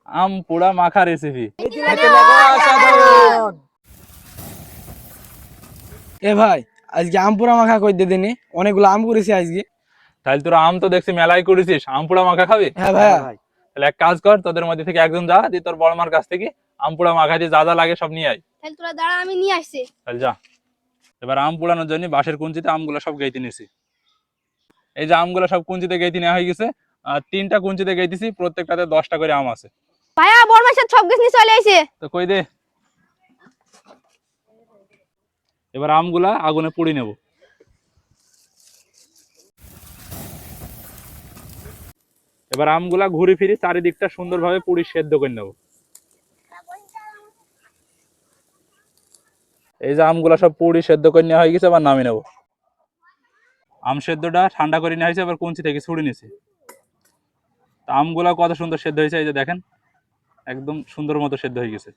আম পোড়া মাখা রেসিপি। এ ভাই, আজকে আম পোড়া মাখা কই দিয়ে দিনি, অনেকগুলো আম করেছি আজকে। তাহলে তোরা আম তো দেখছি মেলাই করেছিস, আম পোড়া মাখা খাবি? হ্যাঁ ভাইয়া। তাহলে এক কাজ কর, তোদের মধ্যে থেকে একজন যা, দিয়ে তোর বড় মার কাছ থেকে আম পোড়া মাখা দিয়ে যা যা লাগে সব নিয়ে আয়। তাহলে তোরা দাঁড়া, আমি নিয়ে আসছি। তাহলে যা। এবার আম পোড়ানোর জন্য বাঁশের কুঞ্চিতে আমগুলো সব গেঁথে নিছি। এই যে আমগুলো সব কুঞ্চিতে গেঁথে নেওয়া হয়ে গেছে। আর 3টা কুঞ্চিতে গেঁথেছি, প্রত্যেকটাতে 10টা করে আম আছে। ভাইয়া বড় মাছের সব কিছু নিয়ে চলে আইছে। তো কই দে। এবার আমগুলা আগুনে পুড়ি নেব। এবার আমগুলা ঘুরে ফিরে চারিদিকটা সুন্দরভাবে পুড়ি সেদ্ধ করে নেব। এই যে আমগুলা সব পুড়ি সেদ্ধ করে নেওয়া হয়ে গেছে, এবার নামিয়ে নেব। আম সেদ্ধটা ঠান্ডা করে নেওয়া হয়েছে, এবার কুঞ্চি থেকে ছুড়ে নিয়েছি। আমগুলা কত সুন্দর সেদ্ধ হয়েছে, এই যে দেখেন, একদম সুন্দর মতো সেদ্ধ হয়ে গেছে।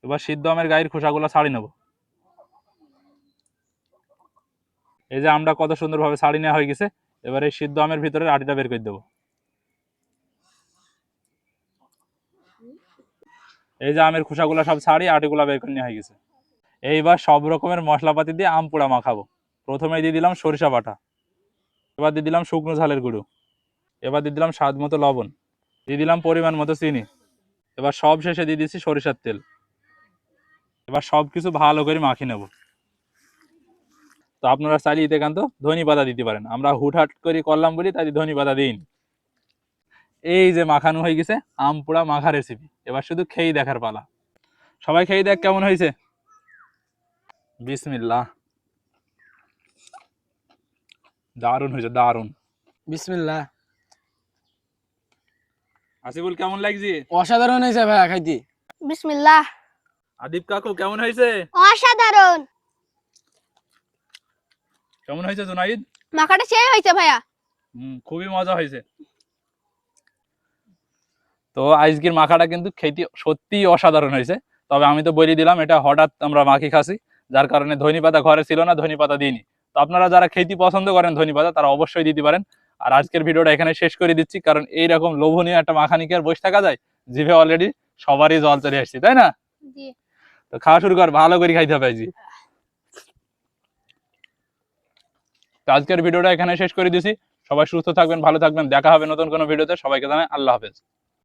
এবার সিদ্ধ আমের গায়ের খোসাগুলো ছাড়িয়ে নেব। এই যে আমটা কত সুন্দরভাবে ছাড়িয়ে নেওয়া হয়ে গেছে। এবার এই সিদ্ধ আমের ভিতরে আটিটা বের করে দেবো। এই যে আমের খোসাগুলো সব ছাড়িয়ে আটিগুলা বের করে নেওয়া হয়ে গেছে। এইবার সব রকমের মশলাপাতি দিয়ে আম পোড়া মাখাবো। প্রথমে দিয়ে দিলাম সরিষা বাটা, এবার দিয়ে দিলাম শুকনো ঝালের গুঁড়ো, এবার দিয়ে দিলাম স্বাদ মতো লবণ, দিয়ে দিলাম পরিমাণ মতো চিনি, এবার সব শেষে দিয়ে দিচ্ছি সরিষার তেল। এবার সব কিছু ভালো করে মাখিয়ে নেব। তো আপনারা চাইলে এতে কান্ত ধনি পাতা দিতে পারেন, আমরা হুটহাট করে করলাম বলি তাই ধনি পাতা দিন। এই যে মাখানো হয়ে গেছে আম পোড়া মাখা রেসিপি, এবার শুধু খেয়ে দেখার পালা। সবাই খেয়ে দেখ কেমন হয়েছে। বিসমিল্লাহ। দারুণ হয়েছে, দারুণ। বিসমিল্লাহ। আসিফুল কেমন লাগছে? অসাধারণ হয়েছে ভাইয়া খাইতে। বিসমিল্লাহ। আদিব কাকু কেমন হয়েছে? অসাধারণ। কেমন হয়েছে জুনাইদ? মাখাটা সেই হয়েছে ভাইয়া। খুবই মজা হয়েছে। তো আজকের মাখাটা কিন্তু খেতে সত্যি অসাধারণ হয়েছে। তবে আমি তো বলে দিলাম এটা হঠাৎ আমরা মাখি খাসি, যার কারণে ধনি পাতা ঘরে ছিল না, ধনি পাতা দিইনি। তো আপনারা যারা খেতে পছন্দ করেন ধনি পাতা, তারা অবশ্যই দিতে পারেন। আর আজকের ভিডিওটা এখানে শেষ করে দিচ্ছি, কারণ এইরকম লোভনীয় একটা মাখানি কি আর বসে থাকা যায়? জিভে অলরেডি সবারই জল চলে আসছে, তাই না? জি। তো খাওয়া শুরু কর, ভালো করে খাইতে হবে আজকে। তো আজকের ভিডিওটা এখানে শেষ করে দিছি। সবাই সুস্থ থাকবেন, ভালো থাকবেন, দেখা হবে নতুন কোনো ভিডিওতে। সবাইকে জানাই আল্লাহ হাফেজ।